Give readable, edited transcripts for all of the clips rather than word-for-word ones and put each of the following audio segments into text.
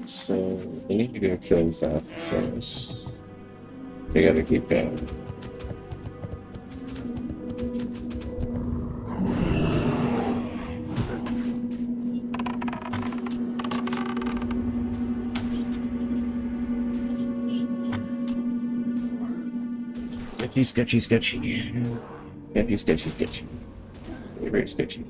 So I need to go kill Zap first. We gotta keep going. Sketchy. Sketchy. Very sketchy.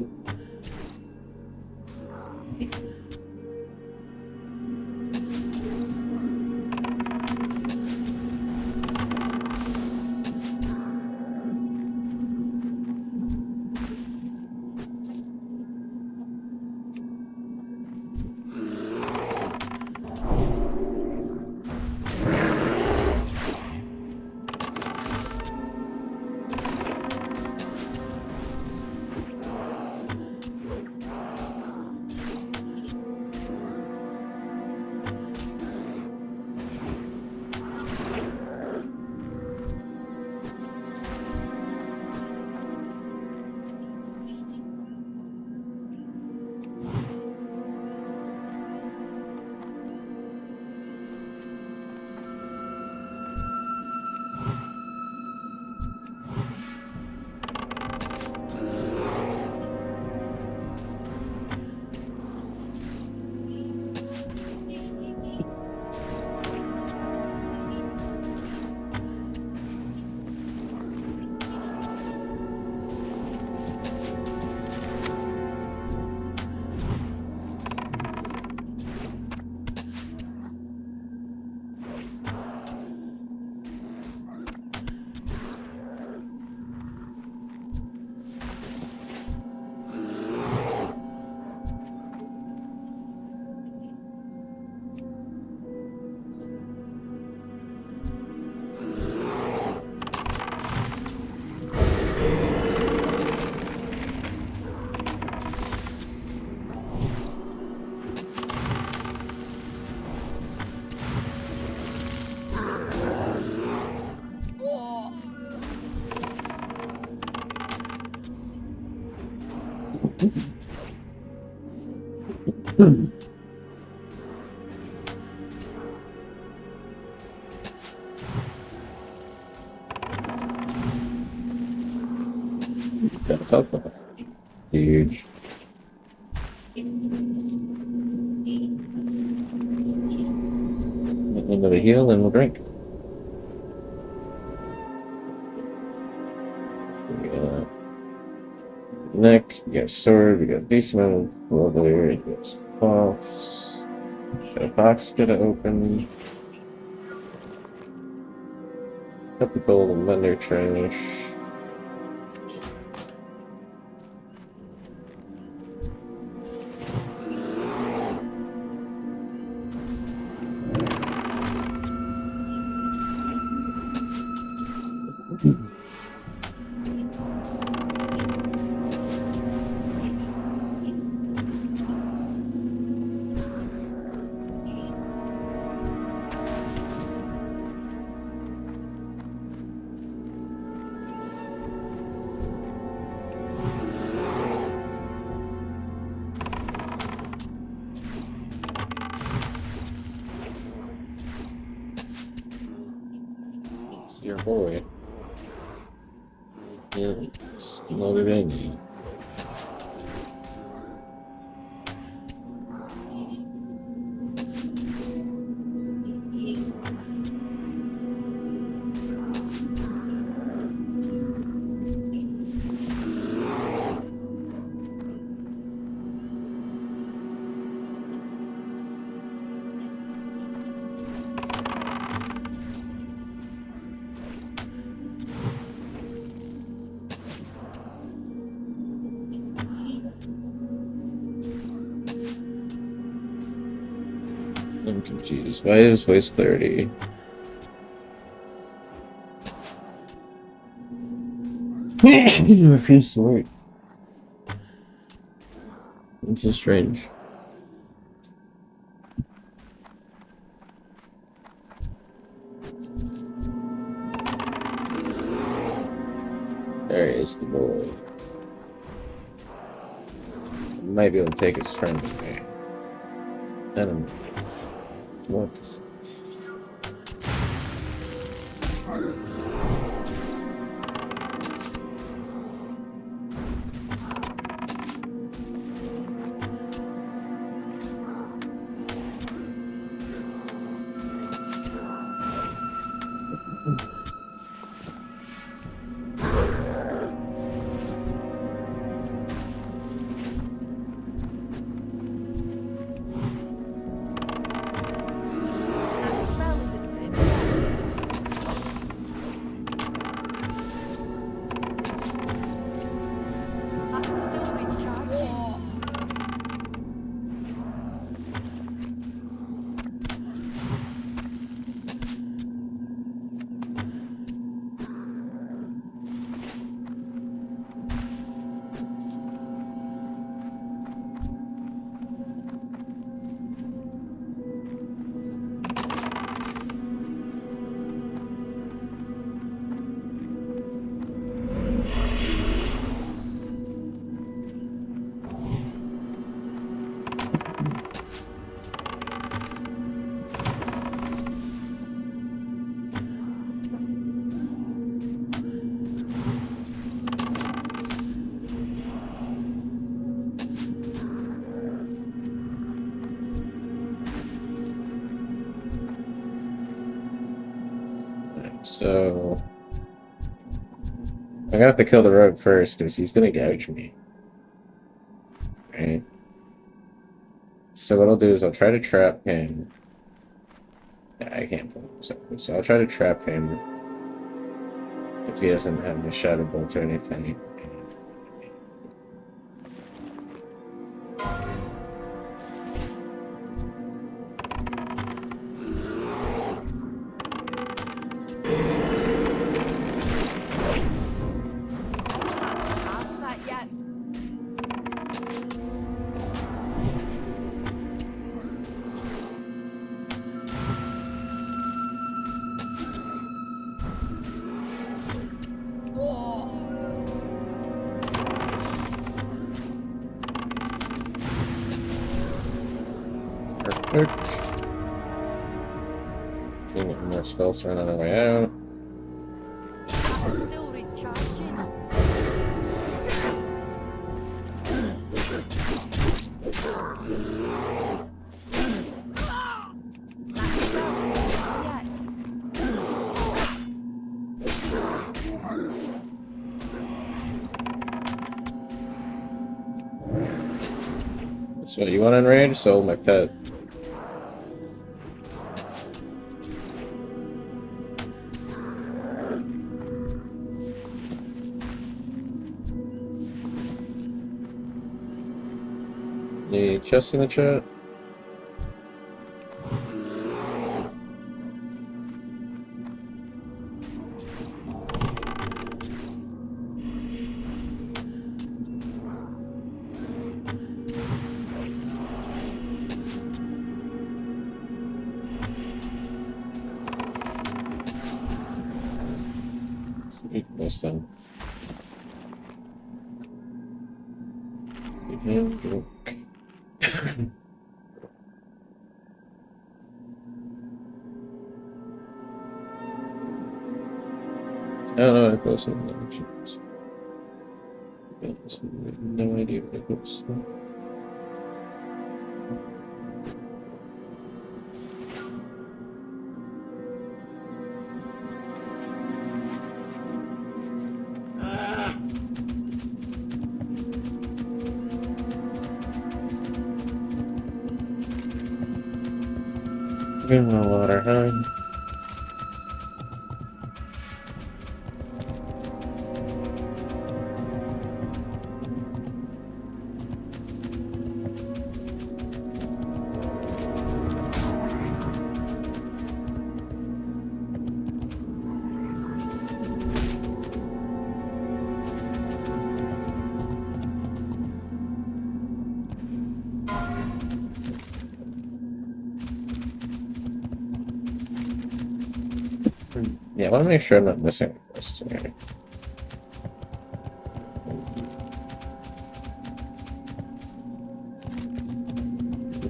Got a falcon. Huge. Another heal and we'll drink. We got neck, we got sword, we got decent amount of leather, we got pots. Got a box gotta open. Got the gold and vendor trash. It's your boy. Yeah, it's loaded in. I'm confused. Why is voice clarity? You refuse to work. It's so strange. There is the boy. might be able to take his friend away. I don't know. What to say. That smell isn't good. That's still recharging. So I'm gonna have to kill the rogue first because he's gonna gouge me. Right. So what I'll do is I'll try to trap him. Yeah, I can't pull him, so I'll try to trap him if he doesn't have the shadow bolt or anything. Past that yet? Perfect. Getting more spells thrown on our way out. That's still recharging. That smell isn't good yet. So you want to enrage? Sold my pet. Any chests in the chat? Almost done. I don't know what it goes in the actions. No idea what it goes in. Give him a water, huh? Yeah, I want to make sure I'm not missing a quest here.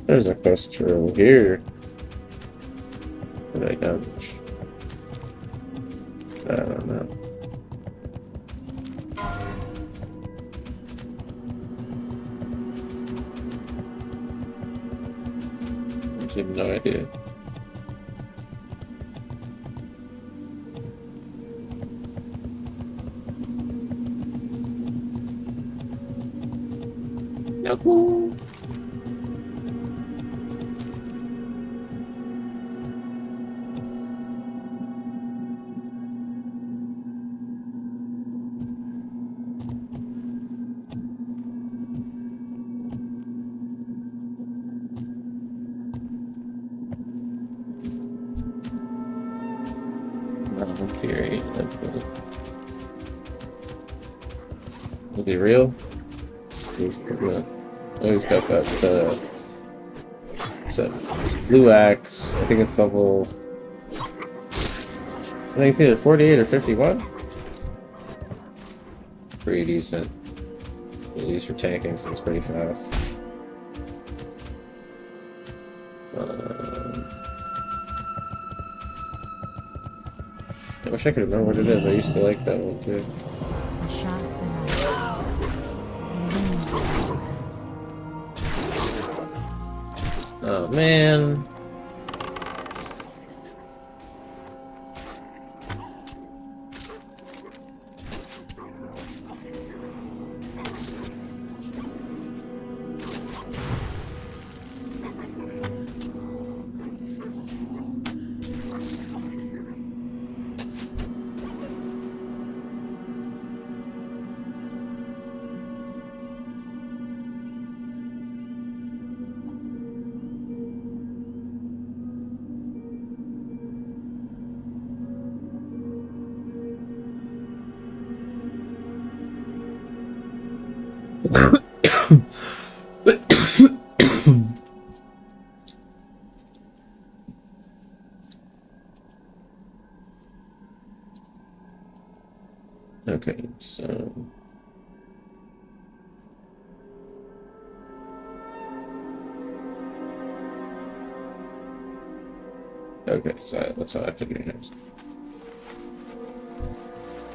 There's a quest over here. Did I dodge? I don't know. I have no idea. No. Theory. Is he real? He's real. Oh, he's got that. It's blue axe. I think it's level. I think it's either 48 or 51. Pretty decent. At least for tanking, so it's pretty fast. I wish I could remember what it is. I used to like that one too. Oh man. Okay, so that's all I have to do next.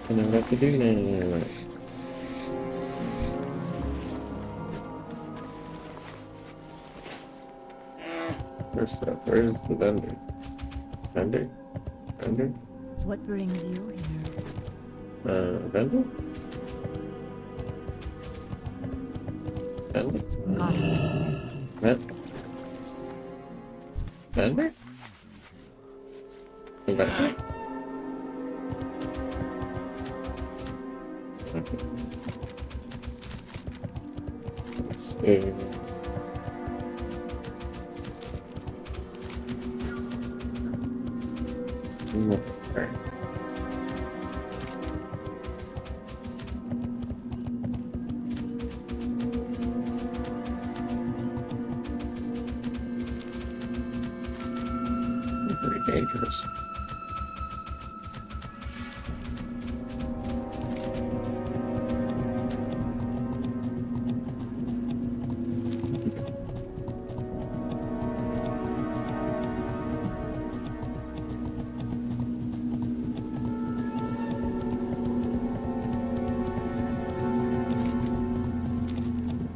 And then what I have to do now? First up, where's the vendor? Vendor? Vendor? What brings you here? Vendor? Vendor? Goddess bless you. Vendor? Vendor? Okay. Let's go. Okay. Pretty dangerous.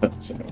That's okay.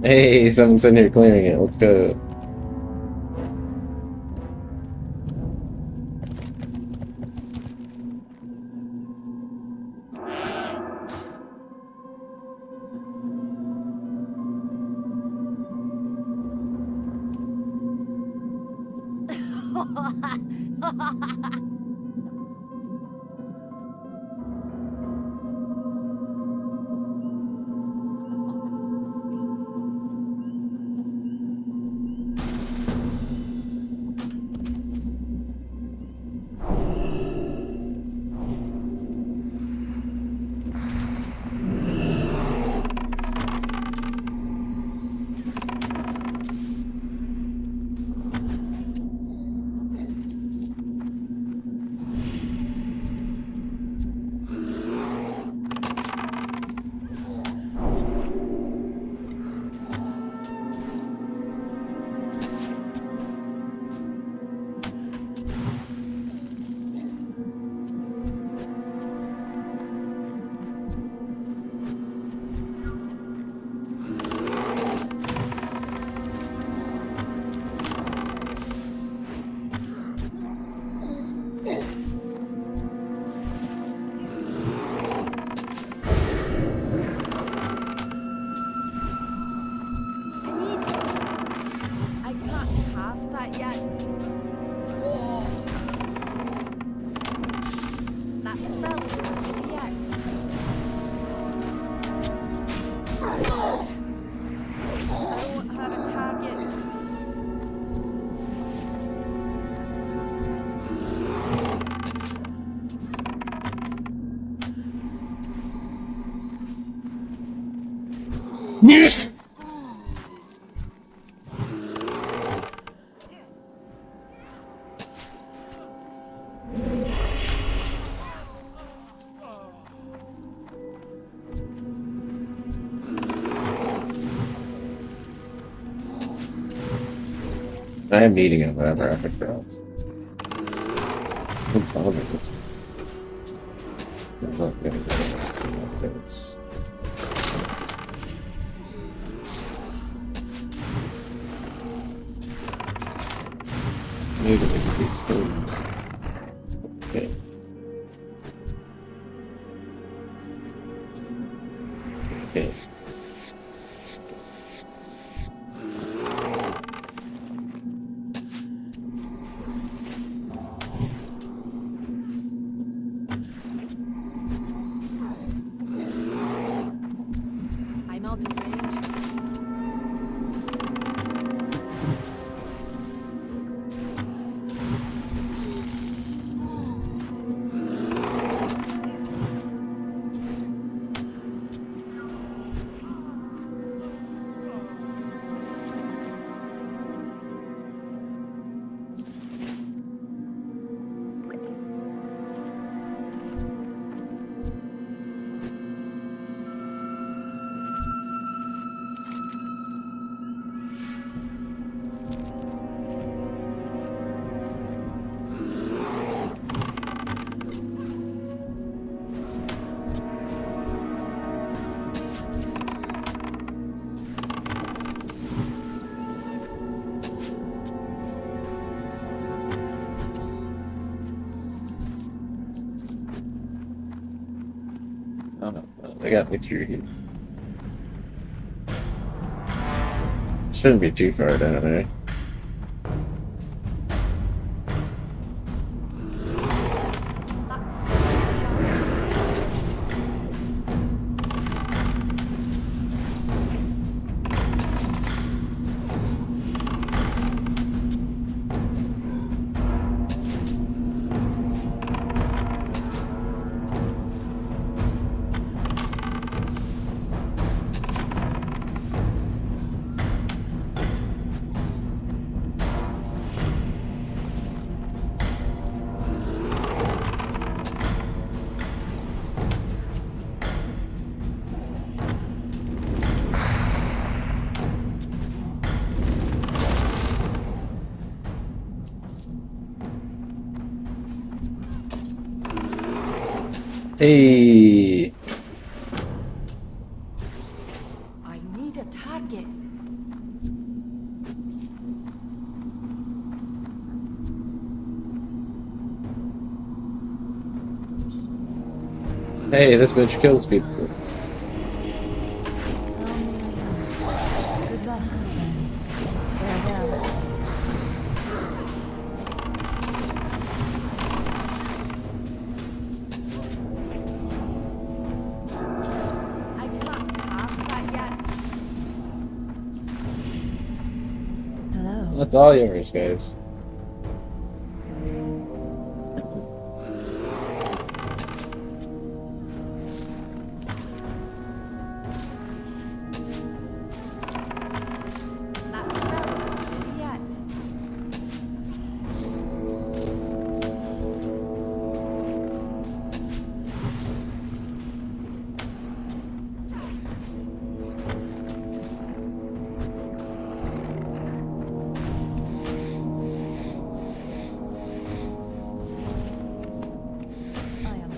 Hey, someone's in here clearing it. Let's go. I need to focus. I can't cast that yet. That spell isn't over yet. I don't have a target. Yes! I am needing it whenever I pick her up. I'm telling you this. I'm not gonna get it. Maybe look at these stones. Okay. Okay. I'm out of range. Oh no, they got me through here. Shouldn't be too far down there. That's challenging. Hey! I need a target. Hey, this bitch kills people. Goodbye. Farewell. That's all yours, guys. That spell isn't ready yet. I am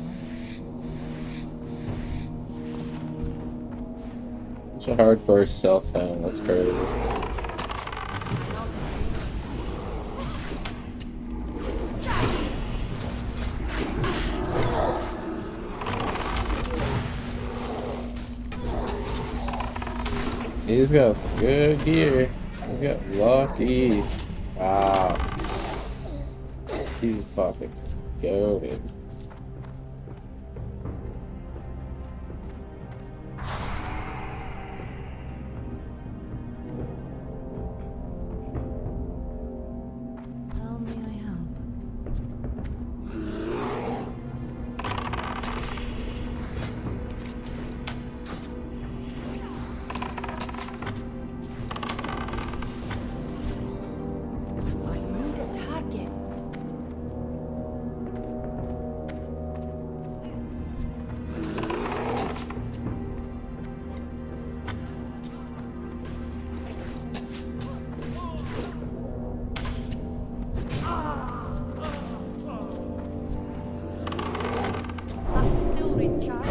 It's a hardcore self-found. That's crazy. He's got some good gear. He's got lucky. Wow. He's fucking goated. How may I help? I need a target. That's still recharged.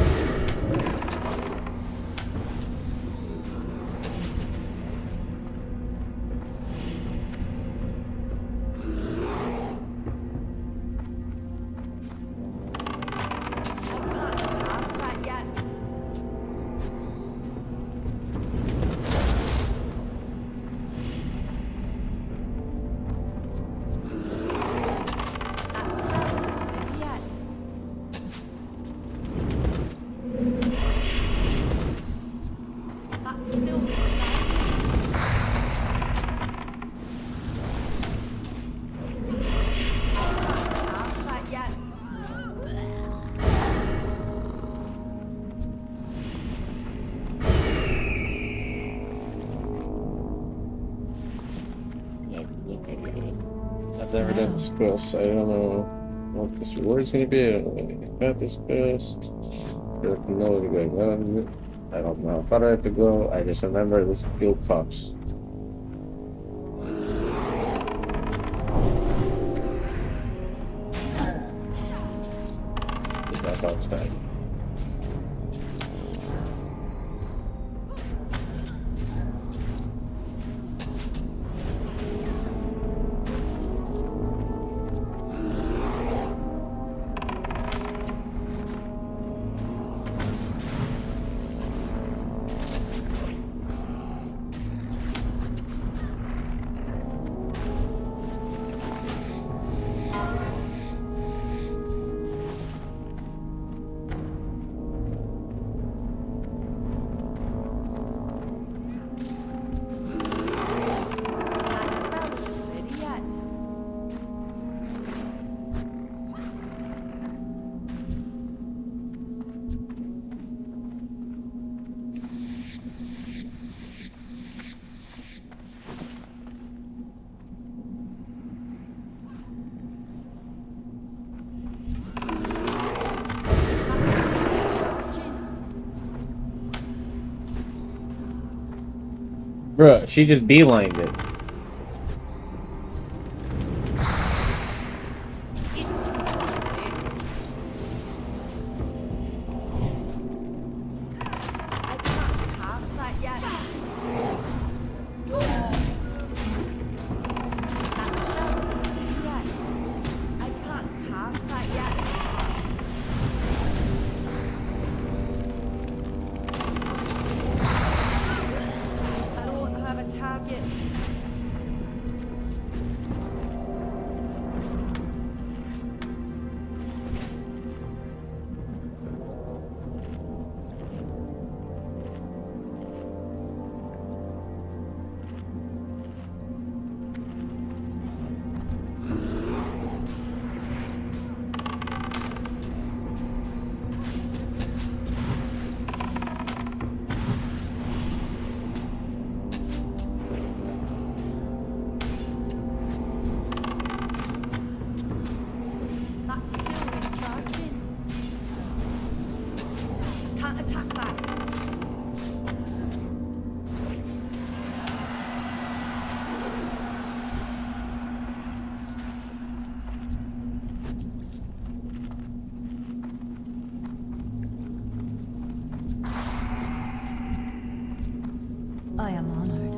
I can't pass that yet. That spell isn't ready yet. That's still recharging. Pass that yet. I've never done this quest. I don't know what this reward's gonna be. I don't know anything about this quest. I don't know what's going on. I don't know. If I have to go, I just remember this guild pops. Is that box time? That spell isn't ready yet. Bruh, she just beelined it. It's too late. I can't pass that yet. That spell isn't ready yet. I can't pass that yet. I don't have a target. I am honored.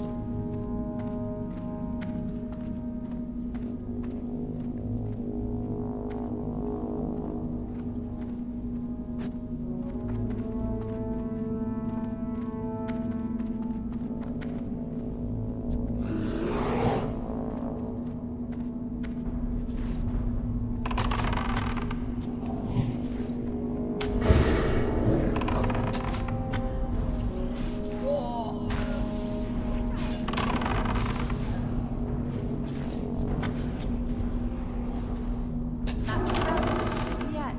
That spell isn't yet.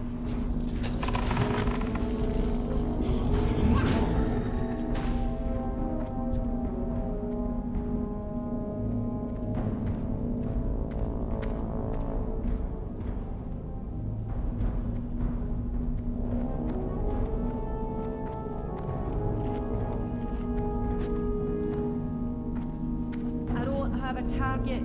I don't have a target.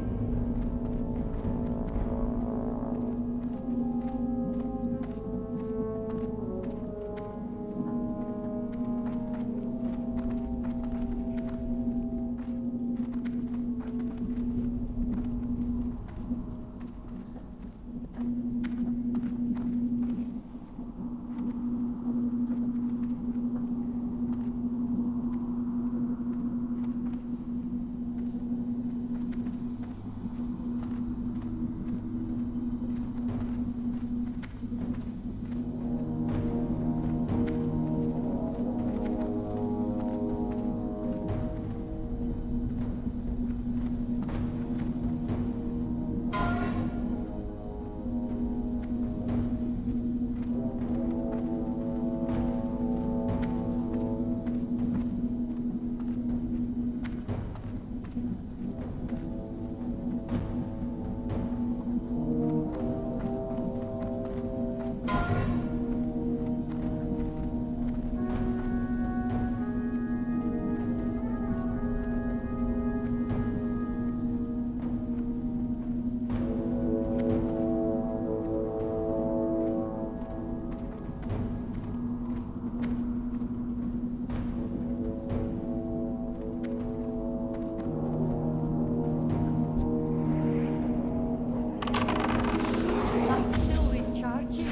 That's still recharging.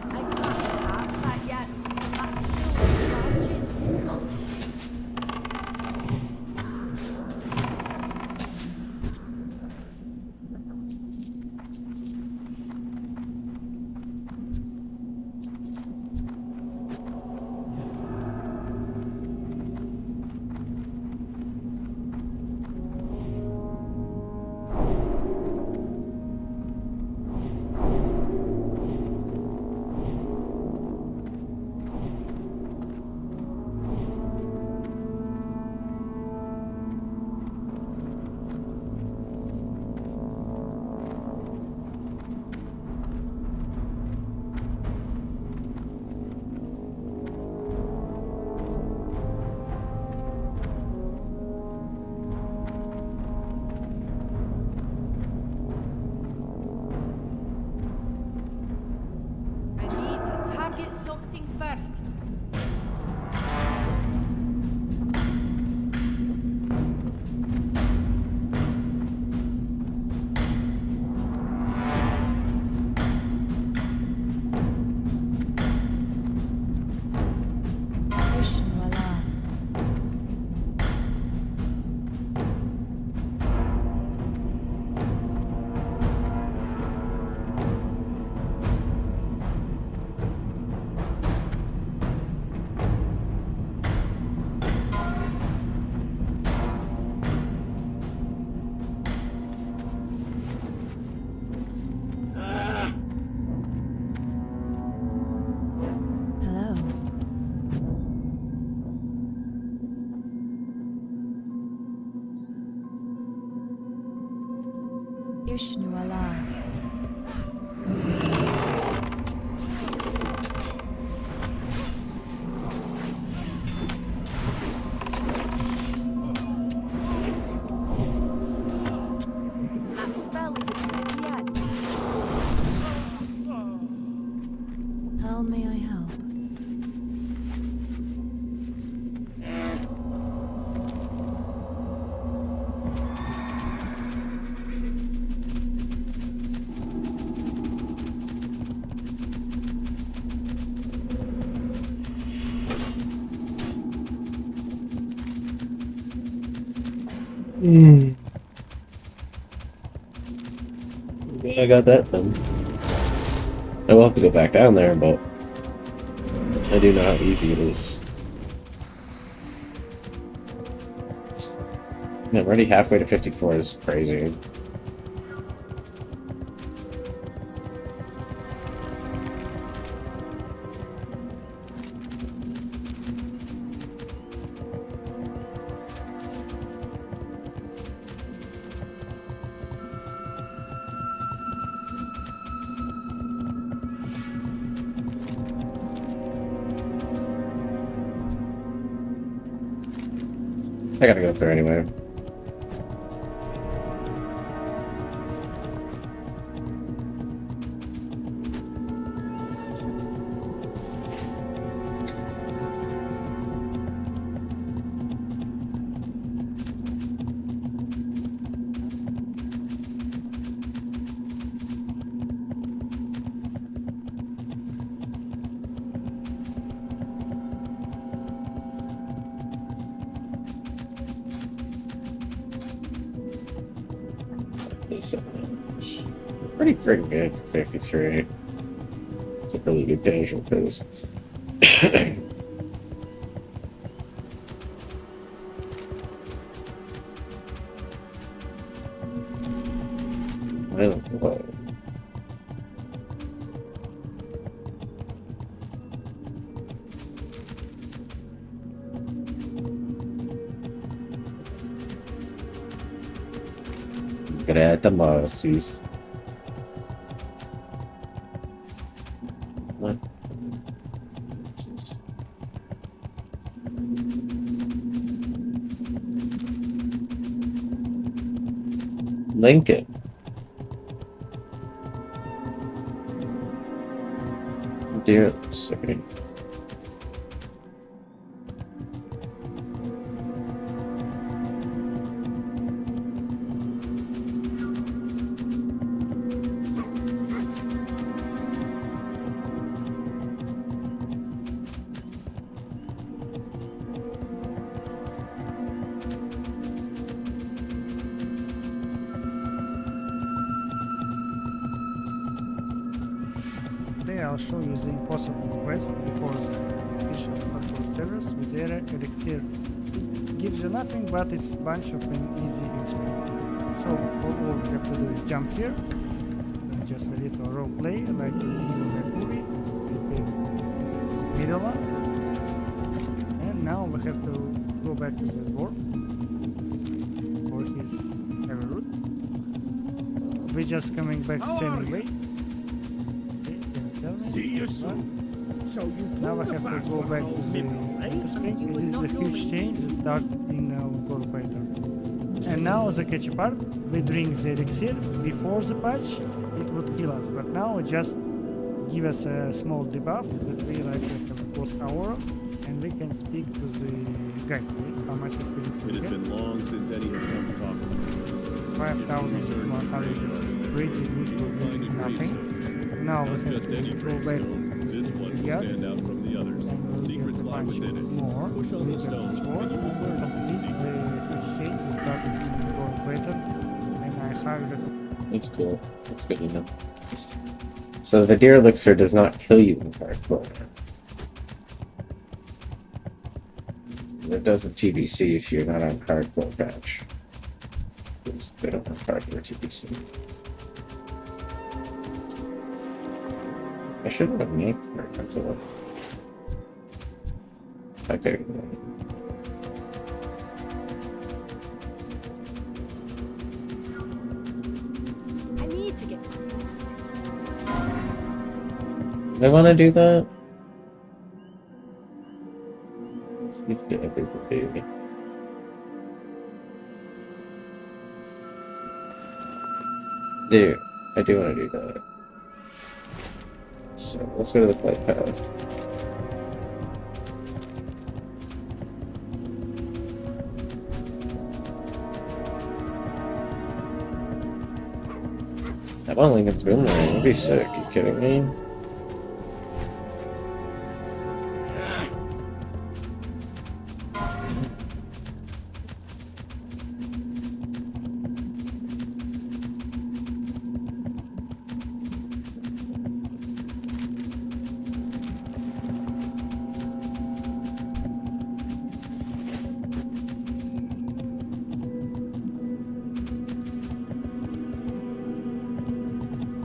I can't pass that yet. That's still recharging. I need to target something first. Hello. Ishnu Allah. That spell isn't ready yet. How may I help? Yeah, I got that done. I will have to go back down there, but I do know how easy it is. Yeah, I'm already halfway to 54 is crazy. I gotta go up there anyway. Pretty freaking good for 53. It's a really good casual pace. I don't know. Greta Marcius. What? Lincoln. Dear, sorry. I'll show you the impossible quest before the official hardcore servers with their elixir. It gives you nothing, but it's a bunch of an easy XP. So all we have to do is jump here, and just a little role play like in that movie. We pick middle one, and now we have to go back to the dwarf for his heavy route. We're just coming back the same way. See you soon. So you now I have to go back to the interesting. This is a huge change that started in Corporator. And now the catchy part, we drink the elixir. Before the patch, it would kill us, but now it just give us a small debuff that we like have a post hour, and we can speak to the guy. How much experience we It has get? been long since Eddie had come to talk to me. 5,100 is pretty good for nothing. Now we have to go back This to one the will yard. stand out from the others. And we'll Secrets get a lie bunch within it. more. Push on We the have stone, sword, and you will and we'll learn to complete see. the exchange that started in the gold better, and I highly recommend. That's cool. That's good to know. So the deer elixir does not kill you in hardcore. It does in TBC if you're not on hardcore patch. They don't have hardcore TBC. I should have made her until it. Okay. I need to get close. They want to do that? You can get everybody. Dude, I do want to do that. So let's go to the flight path. I don't think it's been there. That'd be sick. You kidding me?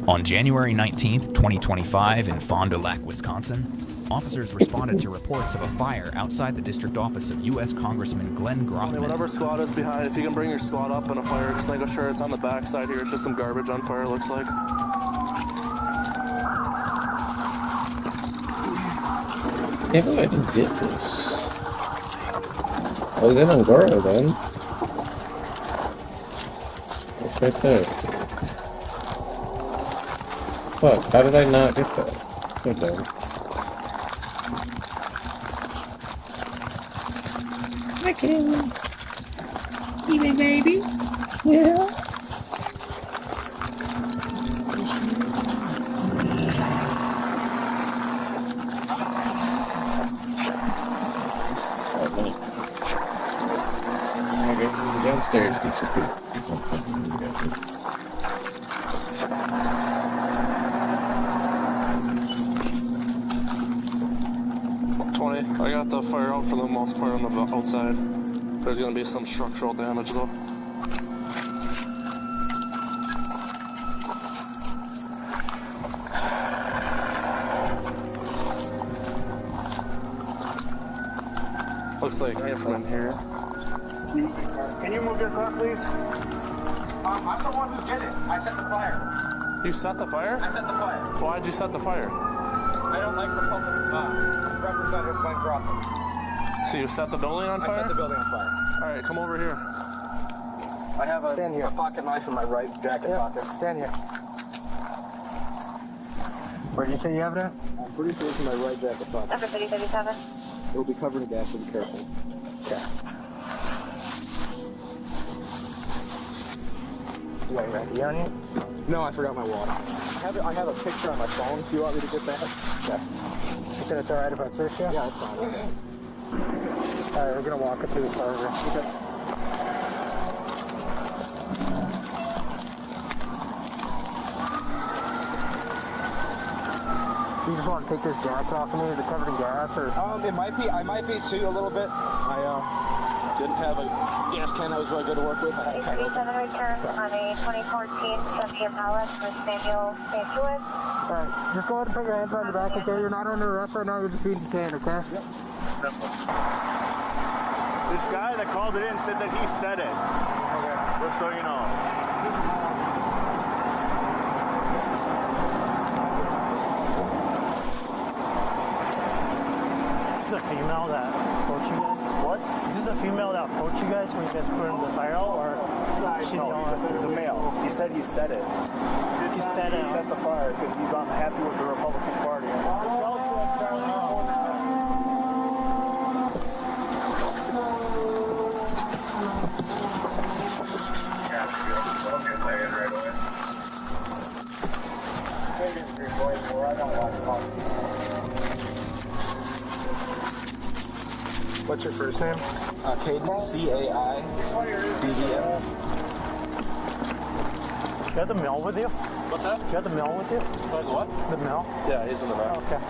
On January 19th, 2025, in Fond du Lac, Wisconsin, officers responded to reports of a fire outside the district office of U.S. Congressman Glenn Grothman. Whatever squad is behind, if you can bring your squad up in a fire extinguisher, it's on the back side here. It's just some garbage on fire, it looks like. Can't believe I didn't get this. Oh, then Angora then. It's right there. Fuck, how did I not get that? So dumb. Hi, Kim. Even baby? Yeah. Downstairs, get some food. 20. I got the fire out for the most part on the outside. There's gonna be some structural damage though. Looks like it from here. Can you move your car, please? I'm the one who did it. I set the fire. You set the fire? I set the fire. Why'd you set the fire? I don't like Republican Representative Glenn Grothman. So you set the building on I fire? set the building on fire. Alright, come over here. I have a pocket knife in my right jacket pocket. Stand here. Where did you say you have it at? I'm pretty sure it's in my right jacket pocket. Number 3037. It'll be covered in gas, so be careful. Okay. You got your ID on you? No, I forgot my wallet. I have a picture on my phone if you want me to get that. Yeah. You said it's alright if I search you? Yeah, it's fine. Alright, we're gonna walk it through the car. Okay. You just want to take this jacket off of me? Is it covered in gas or? It might be. I might be too a little bit. I didn't have a gas can that was really good to work with. I had a 837 returns on a 2014 Chevy Impala with Samuel St. Louis. Alright, just go ahead and put your hands on your back, okay? You're not under arrest right now, you're just being detained, okay? Yep. This guy that called it in said that he said it. Okay. Just so you know. This is a female that approached you guys? What? Is this a female that approached you guys when you guys put in the fire out, or she it's a male. He said he said it. He said he set the fire because he's unhappy with the Republican Party. What's your first name? Caden, C-A-I-D-E-N. You got the mail with you? What's that? You got the mail with you? What? The mail? Yeah, he's in the back. Okay.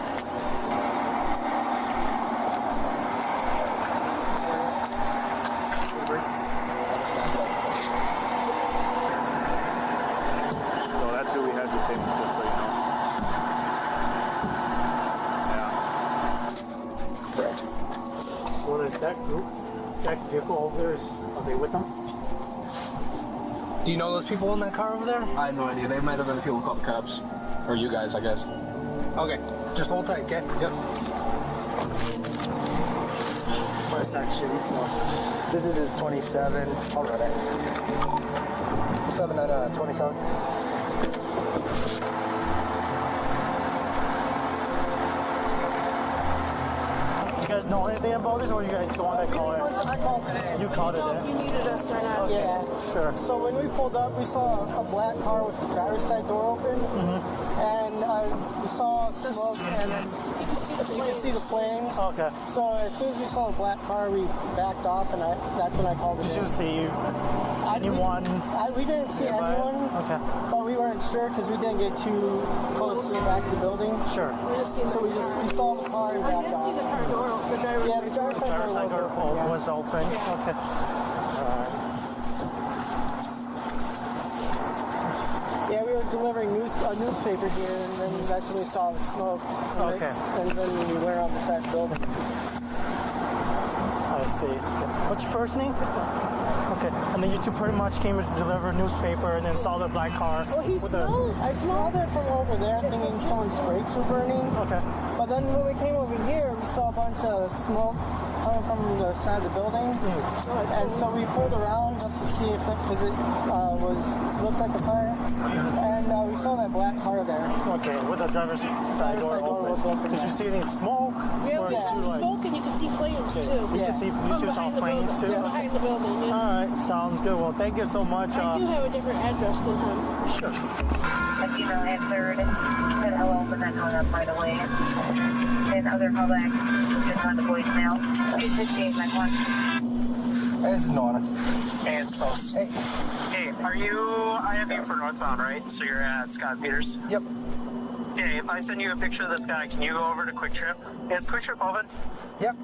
So that's who we had to take, just so you know. Yeah. Correct. What is that group? That vehicle over there, are they with them? Do you know those people in that car over there? I have no idea. They might have been the people who called the cops. Or you guys, I guess. Okay. Just hold tight, okay? Yep. It's my section. This is his 27. I'll run it. 7 at 27. guys know anything about this, or you guys the one that called it? I called it. You called it. You needed us or not? Yeah. Sure. So when we pulled up, we saw a black car with the driver's side door open, and we saw smoke, and then you could see the flames. Okay. So as soon as we saw the black car, we backed off, and that's when I called it. Did in. you see anyone? We didn't see nearby? anyone, Okay. but we weren't sure because we didn't get too close to the back of the building. Sure. We just seen So we saw the car and I backed did see the off. car door open. The driver. Yeah, the driver's Driver's side side door door was open. was open. Okay. Yeah, we were delivering a newspaper here, and then that's when we saw the smoke. Okay. And then we went on the side of the building. I see. What's your first name? Okay. And then you two pretty much came to deliver a newspaper and then saw the black car. Well, I smelled it from over there, thinking someone's brakes were burning. Okay. But then when we came over here, we saw a bunch of smoke coming from the side of the building. And so we pulled around just to see if because it looked like a fire. And we saw that black car there. Okay, with the driver's side door was open. open. Did you see any smoke? Yeah, Or we did see you, like- smoke and you can see flames too. You Yeah. can see you From two saw behind the building. flames too? Yeah, behind the building. Yeah. All right, sounds good. Well, thank you so much. I do have a different address than him. Sure. Like, answered, said hello, but then hung up right away. And other callbacks just on the voicemail. You just gave my question. This is Norris. Hey, it's close. Hey. Hey, I have you for northbound, right? So you're at Scott Peters? Yep. Okay, if I send you a picture of this guy, can you go over to Quick Trip? Is Quick Trip open? Yep.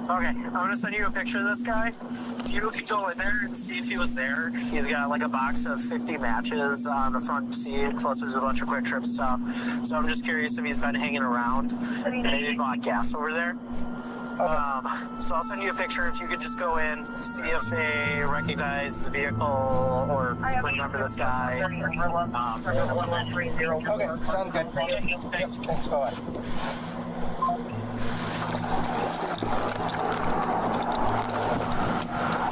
Okay, I'm gonna send you a picture of this guy. If you could go in there and see if he was there, he's got like a box of 50 matches on the front seat, plus there's a bunch of Quick Trip stuff. So I'm just curious if he's been hanging around and maybe bought gas over there. So I'll send you a picture. If you could just go in, see if they recognize the vehicle or remember this guy. Okay, sounds good. Okay, thanks. Thanks, bye.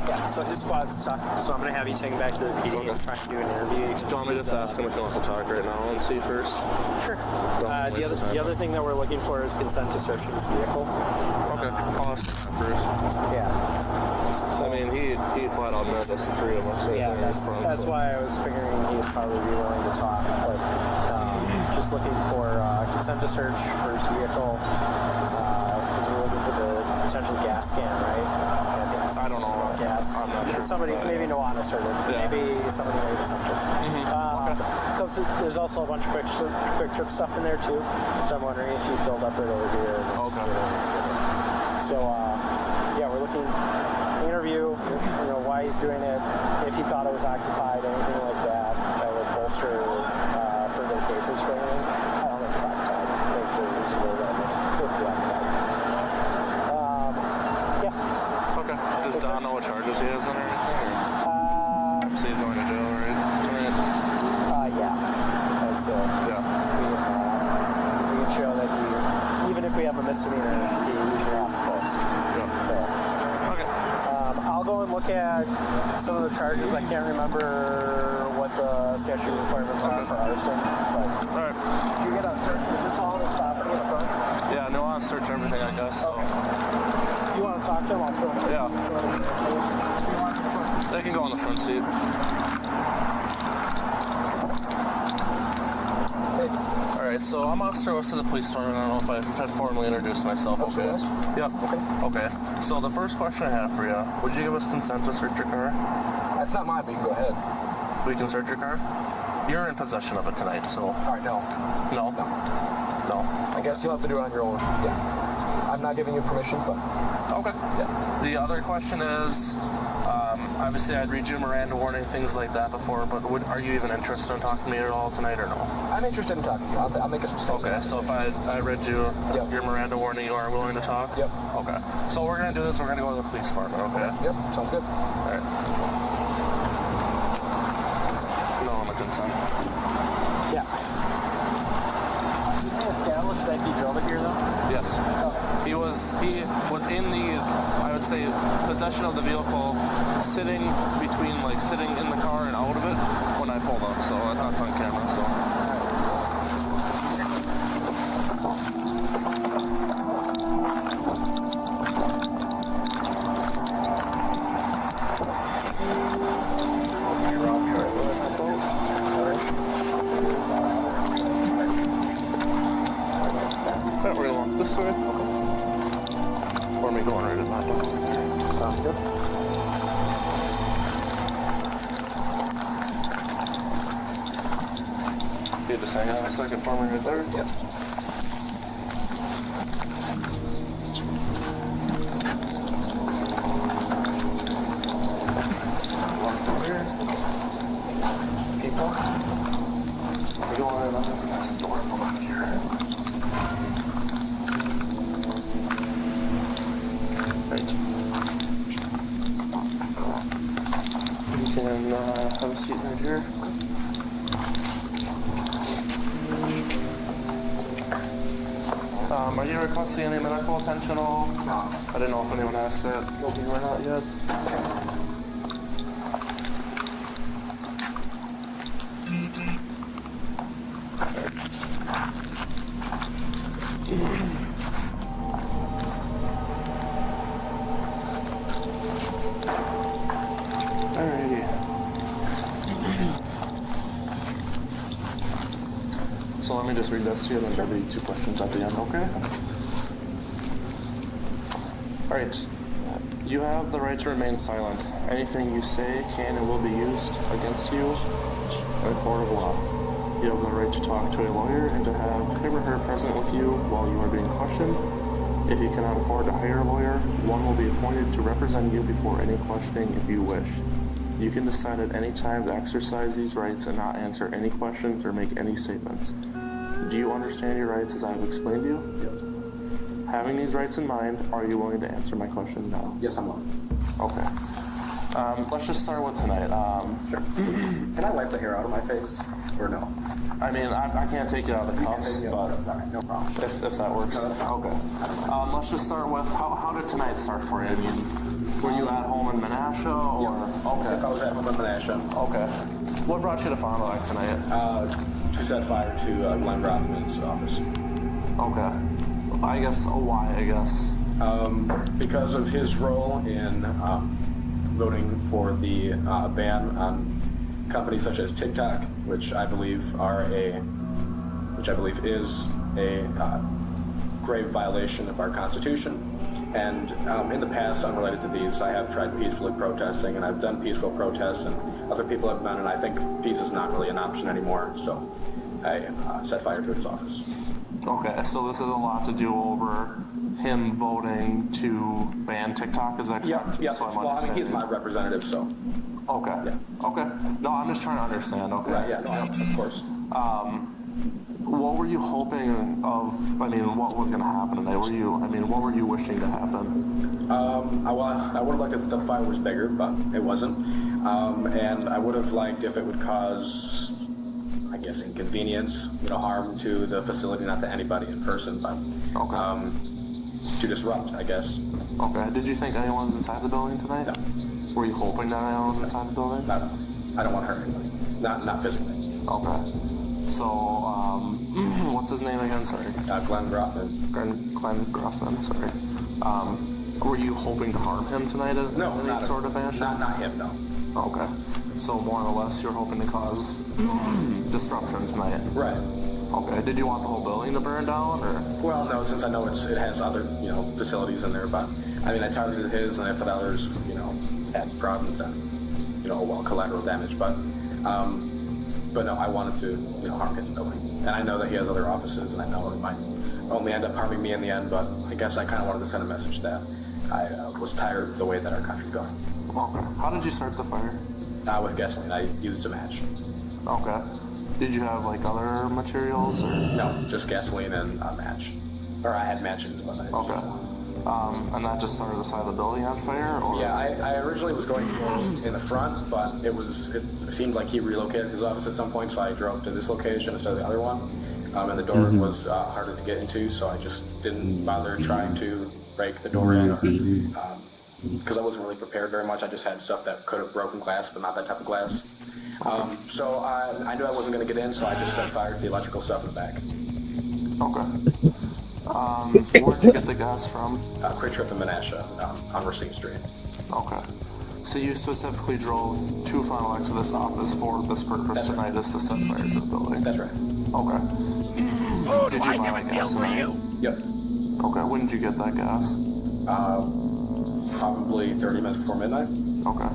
Yeah, so his squad's stuck, so I'm going to have you taken back to the PD and try to do an interview. Do you want me to just ask him if he wants to talk right now and see first? Sure. The other thing that we're looking for is consent to search his vehicle. Okay, I'll ask him first. Yeah. I mean, he flat out met us, the three of us. Right Yeah, there in front, that's so. why I was figuring he'd probably be willing to talk. But just looking for consent to search for his vehicle because we're looking for the potential gas can, right? I don't know. Gas. I'm not sure. Somebody, maybe Nuanas heard it. Yeah. Maybe somebody made assumptions. Because there's also a bunch of quick trip stuff in there too. So I'm wondering if he filled up right over here. Okay. So yeah, we're looking interview. Why he's doing it. If he thought it was occupied, anything like that, that would bolster further cases for him. I don't think it's occupied. I think it's very reasonable that it's could be occupied. Yeah. Okay. Does Don know what charges he has on or anything? Or? So he's going to jail, right? Tonight? Yeah. That's Yeah. we can show that even if we have a misdemeanor, he's going to have to post. Yeah. So. Okay. I'll go and look at some of the charges. I can't remember what the statute requirements are for arson. But Alright. you get a search. Is this all this property in the front? Yeah, no, I'll search everything, I guess. So. Okay. You want to talk to them? I'll go. Yeah. They can go on the front seat. Alright, so I'm Officer West of the Police Department. I don't know if I've formally introduced myself. Officer West? Yep. Okay. So the first question I have for you, would you give us consent to search your car? That's not mine, but you can go ahead. We can search your car? You're in possession of it tonight, so... Alright, no. No? No. I guess you'll have to do it on your own. Yeah. I'm not giving you permission, but... Okay. Yeah. The other question is, obviously I'd read you a Miranda warning, things like that before, but are you even interested in talking to me at all tonight or no? I'm interested in talking to you. I'll make a statement. Okay, so if I read you Yep. your Miranda warning, you are willing to talk? Yep. Okay. So we're going to do this, we're going to go to the police department, okay? Yep, sounds good. Alright. No, I'm a consent. Yeah. Did they establish that he drove it here, though? Yes. He was in the, I would say, possession of the vehicle, sitting in the car and out of it when I pulled up. So that's on camera. So. Alright, we're gonna walk this way. Or me going right at that door. Sounds good. You just hang on a second for me right there? Yep. Walk through here. Keep walking. We're going in under this door on the left here. Right. You can have a seat right here. Are you requesting any medical attention at all? No. I didn't know if anyone asked that. You'll be right out yet. Alrighty. So let me just read this to you, and there'll be 2 questions at the end, okay? Alright. You have the right to remain silent. Anything you say can and will be used against you in a court of law. You have the right to talk to a lawyer and to have him or her present with you while you are being questioned. If you cannot afford to hire a lawyer, one will be appointed to represent you before any questioning if you wish. You can decide at any time to exercise these rights and not answer any questions or make any statements. Do you understand your rights as I have explained to you? Yep. Having these rights in mind, are you willing to answer my question now? Yes, I'm willing. Okay. Let's just start with tonight. Sure. Can I wipe the hair out of my face, or no? I mean, I can't take it out of the cuffs, but that's all right. No problem. if that works. No, that's fine. Okay. Let's just start with, how did tonight start for you? I mean, were you at home in Menasha, or? Yeah. Okay. I was at home in Menasha. Okay. What brought you to Fond du Lac tonight? To set fire to Glenn Grothman's office. Okay. I guess, why, I guess? Because of his role in voting for the ban on companies such as TikTok, which I believe is a grave violation of our Constitution. And in the past, unrelated to these, I have tried peacefully protesting, and I've done peaceful protests, and other people have done, and I think peace is not really an option anymore. So I set fire to his office. Okay, so this is a lot to do over him voting to ban TikTok, is that correct? Yeah. So Well, I mean, he's my representative, so. Okay. Yeah. Okay. No, I'm just trying to understand. Okay. Right, yeah, no, of course. What were you hoping of? I mean, what was going to happen today? What were you wishing to happen? I would have liked if the fire was bigger, but it wasn't. And I would have liked if it would cause, I guess, inconvenience, harm to the facility, not to anybody in person, but to disrupt, I guess. Okay. Did you think anyone was inside the building tonight? No. Were you hoping that anyone was inside the building? No. I don't want to hurt anybody. Not physically. Okay. So, what's his name again? Sorry. Glenn Grothman. Glenn Grothman. Sorry. Were you hoping to harm him tonight in any sort of fashion? Not him, no. Okay. So more or less, you're hoping to cause disruption tonight. Right. Okay. Did you want the whole building to burn down, or? Well, no, since I know it has other, facilities in there, but I mean, I targeted his, and if the others, had problems, then, collateral damage, but no, I wanted to, harm his building. And I know that he has other offices, and I know it might only end up harming me in the end, but I guess I kind of wanted to send a message that I was tired of the way that our country's going. Okay. How did you start the fire? With gasoline. I used a match. Okay. Did you have, other materials, or? No, just gasoline and a match. Or I had matches, but I used Okay. And that just started the side of the building on fire, or? Yeah, I originally was going to go in the front, but it seemed like he relocated his office at some point, so I drove to this location instead of the other one. And the door was harder to get into, so I just didn't bother trying to break the door in, because I wasn't really prepared very much. I just had stuff that could have broken glass, but not that type of glass. So I knew I wasn't going to get in, so I just set fire to the electrical stuff in the back. Okay. Where'd you get the gas from? Quick Trip in Menasha, on Racine Street. Okay. So you specifically drove to Fond du Lac to this office for this purpose tonight, is to set fire to the building? That's right. Okay. Did you buy gas tonight? Yep. Okay, when did you get that gas? Probably 30 minutes before midnight. Okay.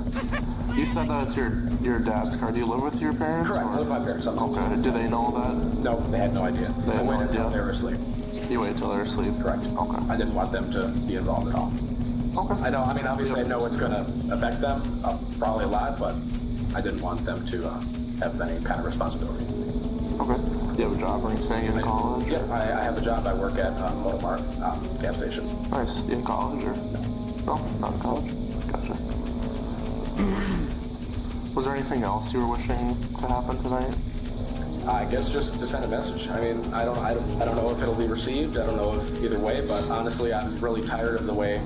You said that it's your dad's car. Do you live with your parents? Correct. or- I live with my parents. Okay. Do they know that? No, they had no idea. They had I no waited until idea. they were asleep. You waited till they're asleep? Correct. Okay. I didn't want them to be involved at all. Okay. I know, I mean, obviously I know it's going to affect them, probably a lot, but I didn't want them to have any kind of responsibility. Okay. Do you have a job or anything in college? Yeah, I have a job. I work at Motomart gas station. Nice. You in college or? No, not in college. Gotcha. Was there anything else you were wishing to happen tonight? I guess just to send a message. I mean, I don't know if it'll be received. I don't know if either way, but honestly, I'm really tired of the way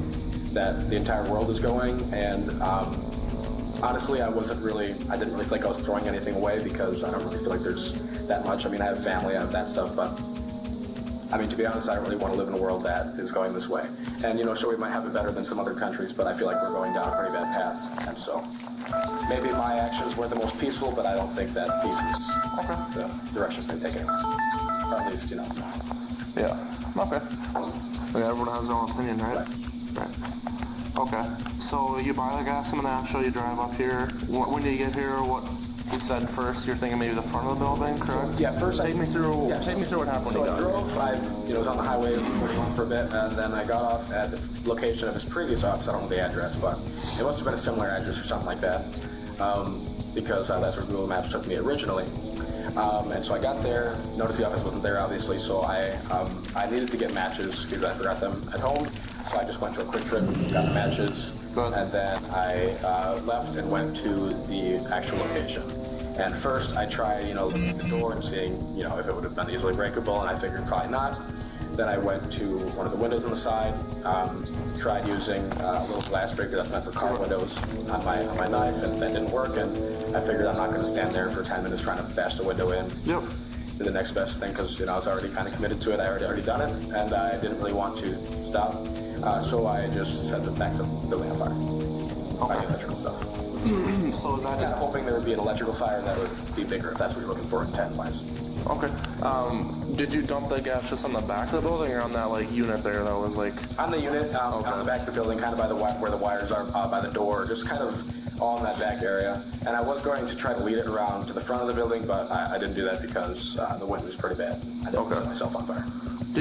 that the entire world is going, and honestly, I didn't really think I was throwing anything away because I don't really feel like there's that much. I mean, I have family, I have that stuff, but I mean, to be honest, I don't really want to live in a world that is going this way. And, you know, sure, we might have it better than some other countries, but I feel like we're going down a pretty bad path. And so, maybe my actions weren't the most peaceful, but I don't think that peace is the direction's been taken. Or at least, you know. Yeah. Okay. Yeah, everyone has their own opinion, right? Right. Okay. So you buy the gas in the Nashville, you drive up here. When do you get here? What you said first? You're thinking maybe the front of the building, correct? Yeah. First, take me through what happened. So I drove. I was on the highway 41 for a bit, and then I got off at the location of his previous office. I don't know the address, but it must have been a similar address or something like that, because that's where Google Maps took me originally. And so I got there, noticed the office wasn't there, obviously, so I needed to get matches because I forgot them at home. So I just went to a quick trip, got the matches, and then I left and went to the actual location. And first I tried, looking at the door and seeing, if it would have been easily breakable, and I figured probably not. Then I went to one of the windows on the side, tried using a little glass breaker that's meant for car windows on my knife, and that didn't work, and I figured I'm not going to stand there for 10 minutes trying to bash the window in. Yep. Did the next best thing because I was already kind of committed to it. I already done it, and I didn't really want to stop, so I just set the back of the building on fire. By the electrical stuff. So is that just hoping there would be an electrical fire that would be bigger if that's what you're looking for intent-wise. Okay. Did you dump the gas just on the back of the building or on that unit there that was on the unit, on the back of the building, kind of by where the wires are by the door, just kind of all in that back area. And I was going to try to lead it around to the front of the building, but I didn't do that because the wind was pretty bad. I didn't set myself on fire.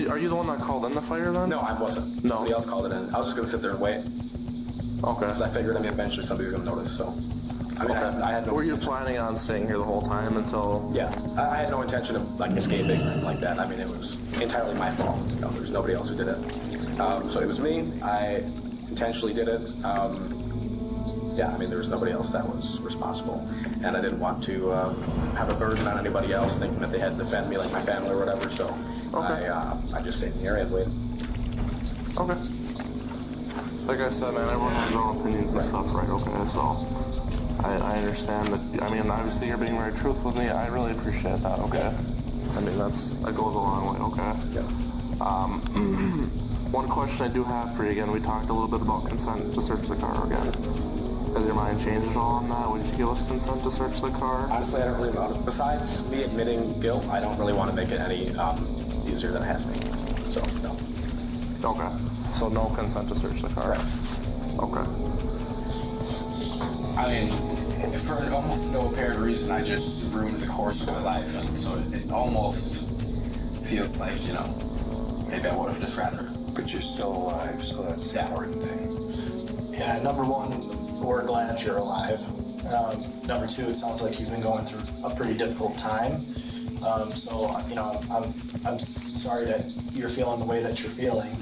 Are you the one that called in the fire then? No, I wasn't. No. Somebody else called it in. I was just going to sit there and wait. Okay. Because I figured, eventually somebody's going to notice, so. I had no. Were you planning on staying here the whole time until? Yeah, I had no intention of escaping or anything like that. It was entirely my fault. There's nobody else who did it. So it was me. I intentionally did it. There was nobody else that was responsible, and I didn't want to have a burden on anybody else, thinking that they had to defend me, like my family or whatever. So I just stayed in the area and waited. Okay. Like I said, man, everyone has their own opinions and stuff, right? Okay, so. I understand that. Obviously you're being very truthful with me. I really appreciate that. Okay. That goes a long way. Okay. Yeah. One question I do have for you again. We talked a little bit about consent to search the car again. Has your mind changed at all on that? Would you give us consent to search the car? Honestly, I don't really know. Besides me admitting guilt, I don't really want to make it any easier than it has to be. So no. Okay. So no consent to search the car. Right. Okay. For almost no apparent reason, I just ruined the course of my life, and so it almost feels like, maybe I would have just rather. But you're still alive, so that's the important thing. Yeah, number one, we're glad you're alive. Number two, it sounds like you've been going through a pretty difficult time. I'm sorry that you're feeling the way that you're feeling.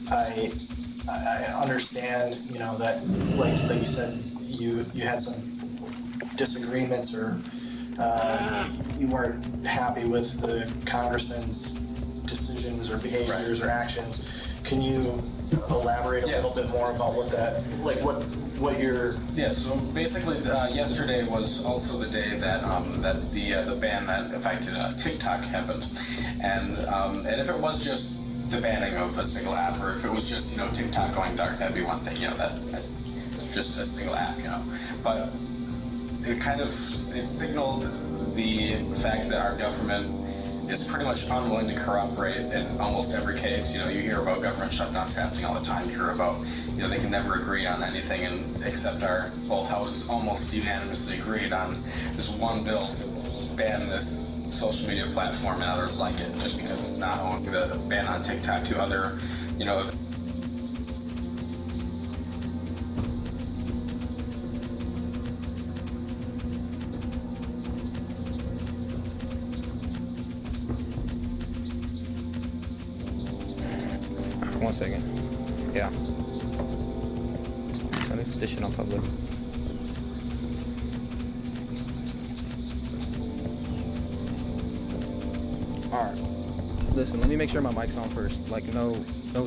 I understand, that like you said, you had some disagreements or you weren't happy with the congressman's decisions or behaviors or actions. Can you elaborate a little bit more about what you're? Yeah. So basically, yesterday was also the day that the ban that affected TikTok happened, and if it was just the banning of a single app, or if it was just TikTok going dark, that'd be one thing. That just a single app. But it signaled the fact that our government is pretty much unwilling to cooperate in almost every case. You know, you hear about government shutdowns happening all the time. You hear about, you know, they can never agree on anything, and except both houses almost unanimously agreed on this one bill to ban this social media platform and others like it, just because it's not only the ban on TikTok to other, you know. One second. Yeah. Let me put this shit on public. Alright. Listen, let me make sure my mic's on first. Like, no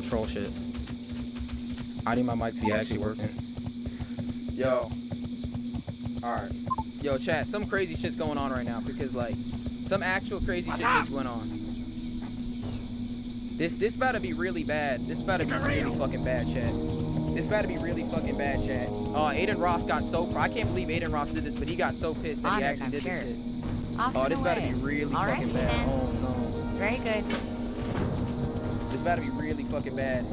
troll shit. I need my mic to be actually working. Yo. Alright. Yo, chat, some crazy shit's going on right now because, like, some actual crazy shit just went on. This about to be really bad. This about to be really fucking bad, chat. This about to be really fucking bad, chat. Oh, Aiden Ross got so... I can't believe Aiden Ross did this, but he got so pissed that he actually did this shit. Oh, this about to be really fucking bad. Oh, no. Very good. This about to be really fucking bad.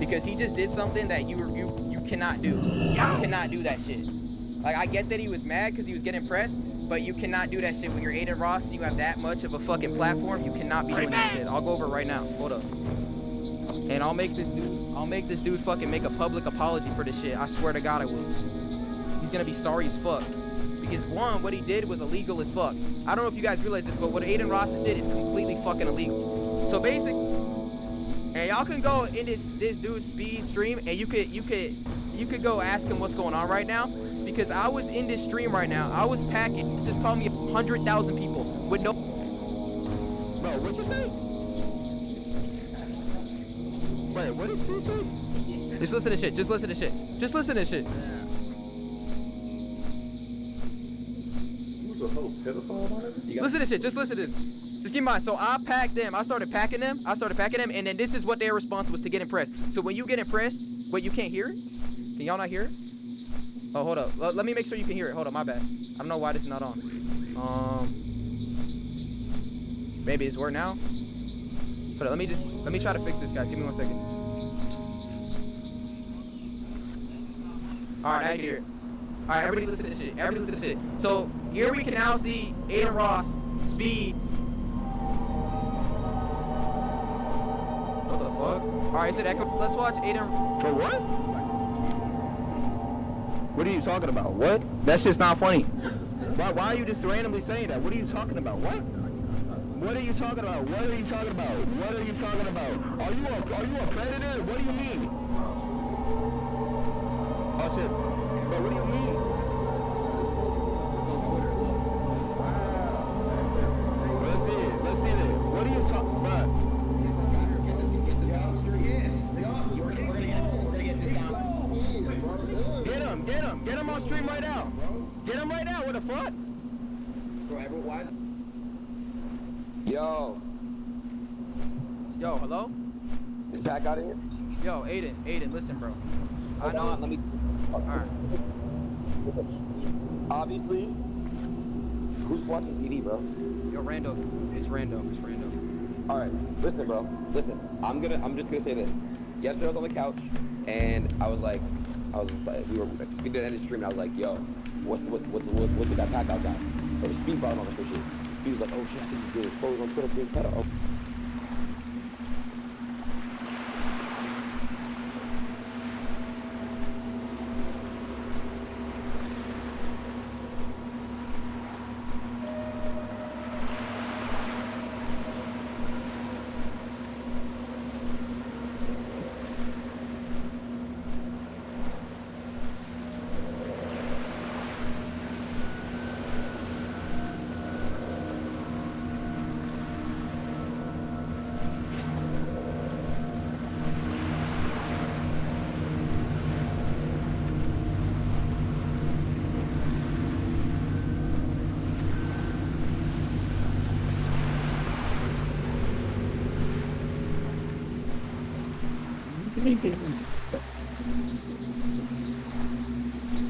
Because he just did something that you cannot do. You cannot do that shit. Like, I get that he was mad because he was getting pressed, but you cannot do that shit when you're Aiden Ross and you have that much of a fucking platform. You cannot be doing that shit. I'll go over it right now. Hold up. And I'll make this dude fucking make a public apology for this shit. I swear to God I will. He's gonna be sorry as fuck. Because one, what he did was illegal as fuck. I don't know if you guys realize this, but what Aiden Ross did is completely fucking illegal. So basically, and y'all can go in this dude's speed stream and you could go ask him what's going on right now. Because I was in this stream right now. I was packing. It's just called me 100,000 people with no... Bro, what you say? Wait, what did Speed say? Just listen to shit. Just listen to shit. Just listen to shit. Who's a hoe? Pedophile on it? Listen to shit. Just listen to this. Just keep in mind. So I packed them. I started packing them. And then this is what their response was to get impressed. So when you get impressed... Wait, you can't hear it? Can y'all not hear it? Oh, hold up. Let me make sure you can hear it. Hold up, my bad. I don't know why this is not on. Maybe it's working now. Hold up, let me try to fix this, guys. Give me 1 second. All right, now you can hear it. All right, everybody listen to this shit. Everybody listen to this shit. So here we can now see Aiden Ross, Speed. What the fuck? All right, so let's watch Aiden. For what? What are you talking about? What? That's just not funny. Why are you just randomly saying that? What are you talking about? What? What are you talking about? What are you talking about? What are you talking about? Are you a predator? What do you mean? Oh shit. Bro, what do you mean? Let's see it. Let's see it. What are you talking about? Get him on stream right now. Get him right now. What the fuck? Bro, why is... Yo, hello? is Pat out of here? Yo, Aiden, listen, bro. Hold on, let me... Alright. Obviously, who's watching TV, bro? Yo, Rando. It's Rando. Alright, listen, bro. Listen, I'm just gonna say this. Yesterday I was on the couch, and I was like, we did end the stream, and I was like, yo, what's with that pack out guy? Or Speed brought him on the shit. He was like, oh shit, I think he's getting exposed on Twitter being pedo. Oh.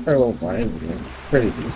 Parallel line, pretty deep.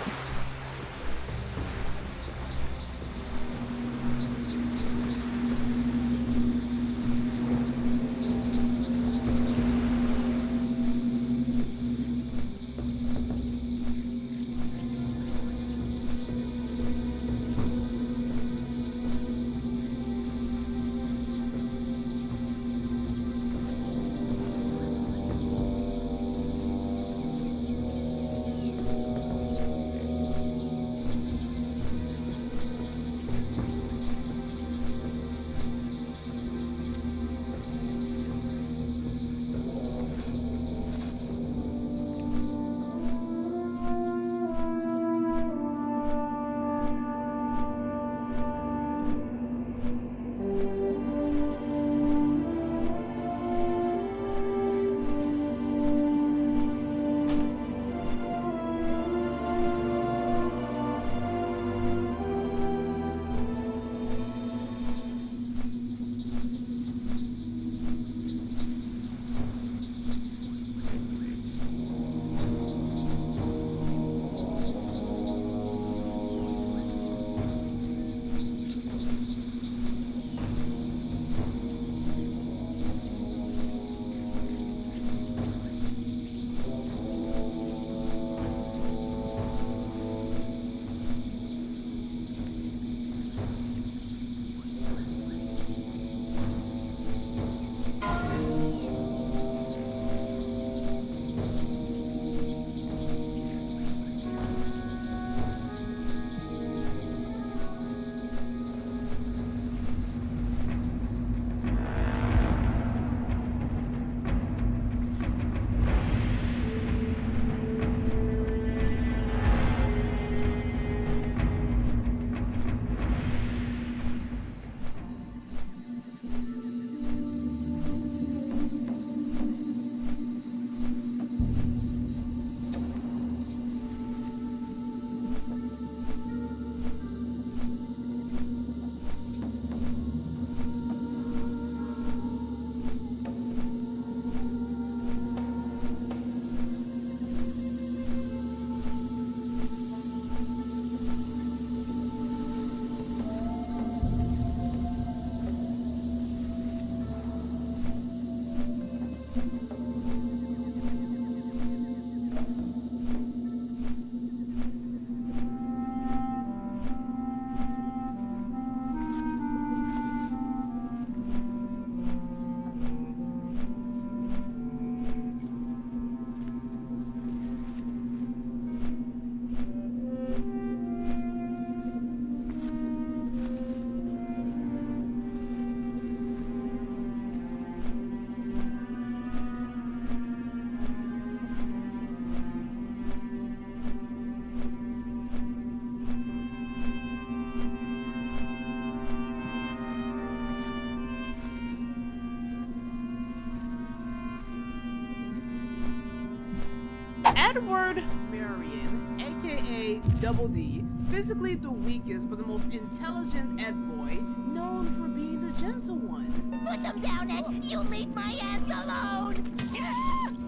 Edward Marion, aka Double D, physically the weakest but the most intelligent Ed boy, known for being the gentle one. Put them down, Ed. You leave my ants alone.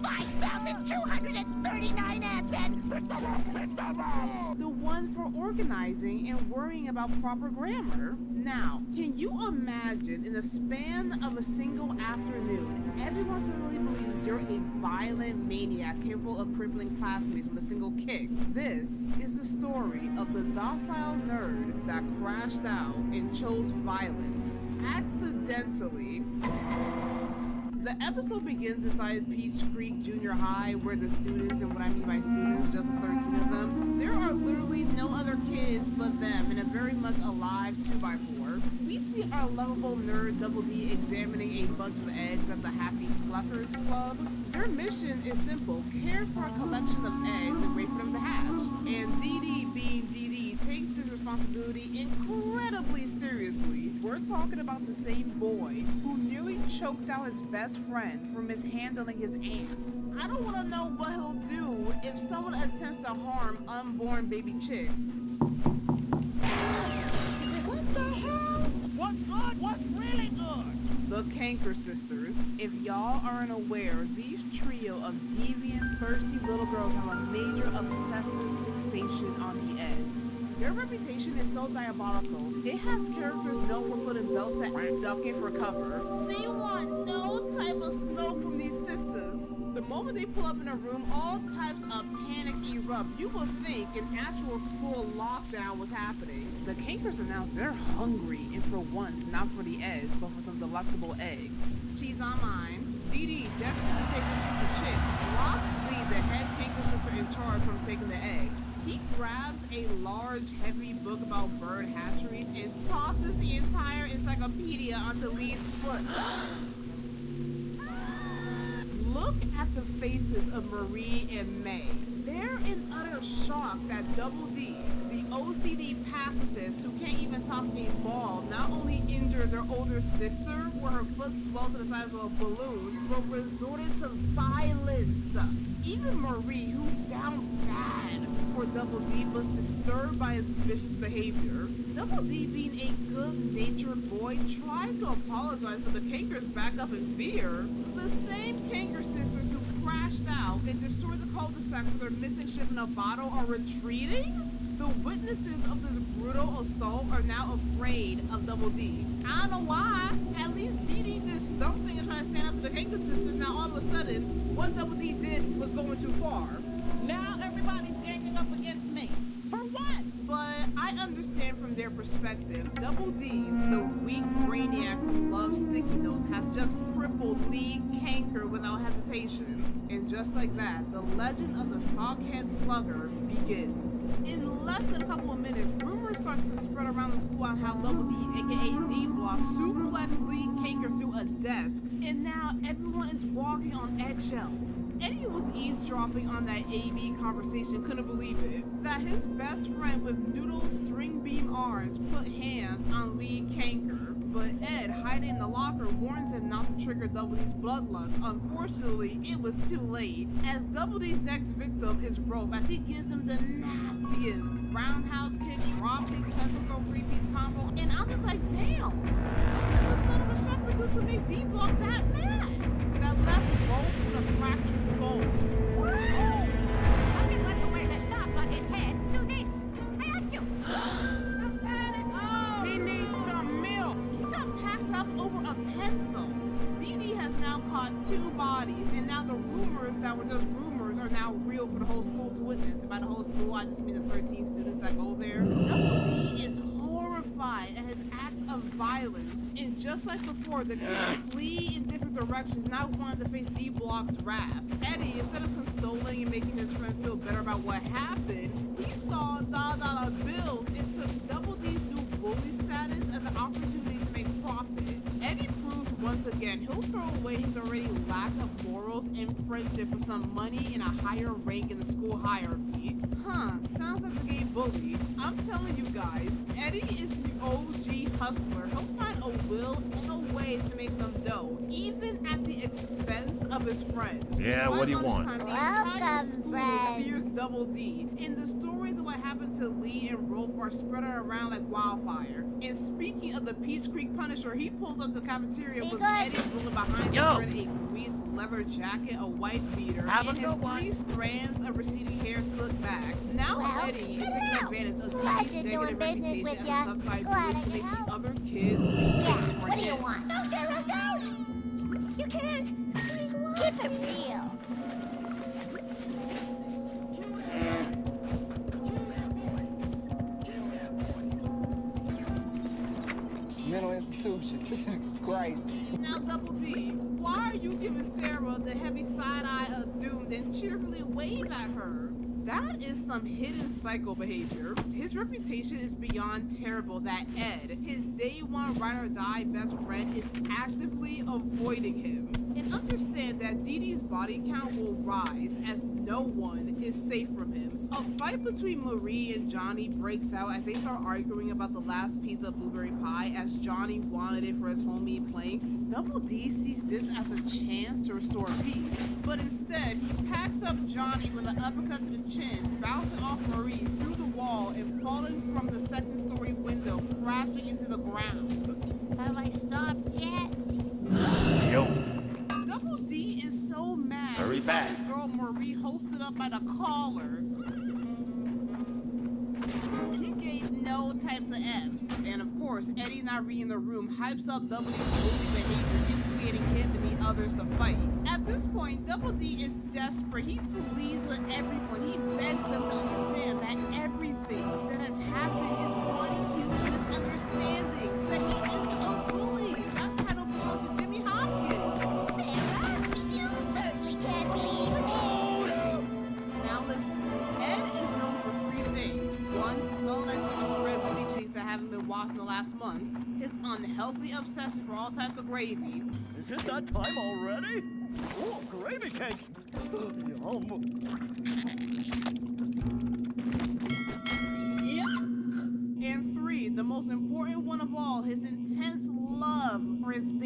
5,239 ants, Ed. The one for organizing and worrying about proper grammar. Now, can you imagine in the span of a single afternoon, everyone suddenly believes you're a violent maniac capable of crippling classmates with a single kick? This is the story of the docile nerd that crashed out and chose violence accidentally. The episode begins inside Peach Creek Junior High, where the students, and what I mean by students, just 13 of them, there are literally no other kids but them in a very much alive 2x4. We see our lovable nerd Double D examining a bunch of eggs at the Happy Cluckers Club. Their mission is simple: care for a collection of eggs and wait for them to hatch. And Dee Dee, being Dee Dee, takes this responsibility incredibly seriously. We're talking about the same boy who nearly choked out his best friend for mishandling his ants. I don't want to know what he'll do if someone attempts to harm unborn baby chicks. What the hell? What's good? What's really good? The Canker Sisters. If y'all aren't aware, these trio of deviant, thirsty little girls have a major obsessive fixation on the Eds. Their reputation is so diabolical, it has characters known for putting belts at ducking for cover. They want no type of smoke from these sisters. The moment they pull up in a room, all types of panic erupt. You will think an actual school lockdown was happening. The Cankers announce they're hungry, and for once, not for the eggs, but for some delectable eggs. Cheese on mine. Dee Dee, desperate to save the chicks, blocks Lee, the head Canker sister in charge, from taking the eggs. He grabs a large, heavy book about bird hatcheries and tosses the entire encyclopedia onto Lee's foot. Look at the faces of Marie and May. They're in utter shock that Double D, the OCD pacifist who can't even toss a ball, not only injured their older sister where her foot swelled to the size of a balloon, but resorted to violence. Even Marie, who's down bad for Double D, was disturbed by his vicious behavior. Double D, being a good-natured boy, tries to apologize, but the Cankers back up in fear. The same Canker sisters who crashed out and destroyed the cul-de-sac for their missing shipment of bottle are retreating? The witnesses of this brutal assault are now afraid of Double D. I don't know why. At least Dee Dee did something to try to stand up to the Canker sisters. Now all of a sudden, what Double D did was going too far. Now everybody's ganging up against me. For what? But I understand from their perspective. Double D, the weak brainiac who loves sticky notes, has just crippled Lee Canker without hesitation. And just like that, the legend of the Sockhead Slugger begins. In less than a couple of minutes, rumors starts to spread around the school on how Double D, aka D-Block, suplexed Lee Canker through a desk, and now everyone is walking on eggshells. Eddie was eavesdropping on that AB conversation, couldn't believe it. That his best friend with noodle string beam arms put hands on Lee Canker. But Ed, hiding in the locker, warns him not to trigger Double D's bloodlust. Unfortunately, it was too late, as Double D's next victim is Rope, as he gives him the nastiest roundhouse kick, drop kick, pencil throw, three-piece combo, and I'm just like, damn, what did the son of a shepherd do to make D-Block that mad? That left Rope with a fractured skull. Everyone who wears a sock on his head, do this. I ask you. He needs some milk. He got packed up over a pencil. Dee Dee has now caught 2 bodies, and now the rumors that were just rumors are now real for the whole school to witness. And by the whole school, I just mean the 13 students that go there. Double D is horrified at his act of violence, and just like before, the kids flee in different directions, not wanting to face D-Block's wrath. Eddie, instead of consoling and making his friend feel better about what happened, he saw dollar bills and took Double D's new bully status as an opportunity to make profit. Eddie proves once again he'll throw away his already lack of morals and friendship for some money and a higher rank in the school hierarchy. Sounds like the game bully. I'm telling you guys, Eddie is the OG hustler. He'll find a will and a way to make some dough, even at the expense of his friends. Yeah, what do you want? The entire school fears Double D. And the stories of what happened to Lee and Rolf are spread around like wildfire. And speaking of the Peach Creek Punisher, he pulls up to the cafeteria with Eddie rolling behind him wearing a greased leather jacket, a white beater, and his 3 strands of receding hair slicked back. Now Eddie is taking advantage of Dee's negative reputation as a tough guy to make the other kids do things for him. What do you want? No, Sarah, don't! You can't! Please, what? Keep it real. Mental institution. Crazy. Now, Double D, why are you giving Sarah the heavy side eye of doom, then cheerfully wave at her? That is some hidden psycho behavior. His reputation is beyond terrible that Ed, his day one ride or die best friend, is actively avoiding him. And understand that Dee Dee's body count will rise as no one is safe from him. A fight between Marie and Johnny breaks out as they start arguing about the last piece of blueberry pie as Johnny wanted it for his homie Plank. Double D sees this as a chance to restore peace, but instead he packs up Johnny with an uppercut to the chin, bouncing off Marie through the wall and falling from the 2nd story window, crashing into the ground. Have I stopped yet? Yo. Double D is so mad. Hurry back. His girl Marie hosted up by the collar. He gave no types of F's. And of course, Eddie not reading the room hypes up Double D's bully behavior, instigating him and the others to fight. At this point, Double D is desperate. He believes with everyone. He begs them to understand that everything that has happened is one huge misunderstanding. That he is a bully. That title belongs to Jimmy Hopkins. Sarah, you certainly can't believe me. Now listen, Ed is known for 3 things. 1, smelling like some spread booty cheeks that haven't been washed in the last month. His unhealthy obsession for all types of gravy. Is it that time already? Oh, gravy cakes! Yum! And 3, the most important one of all, his intense love for his baby.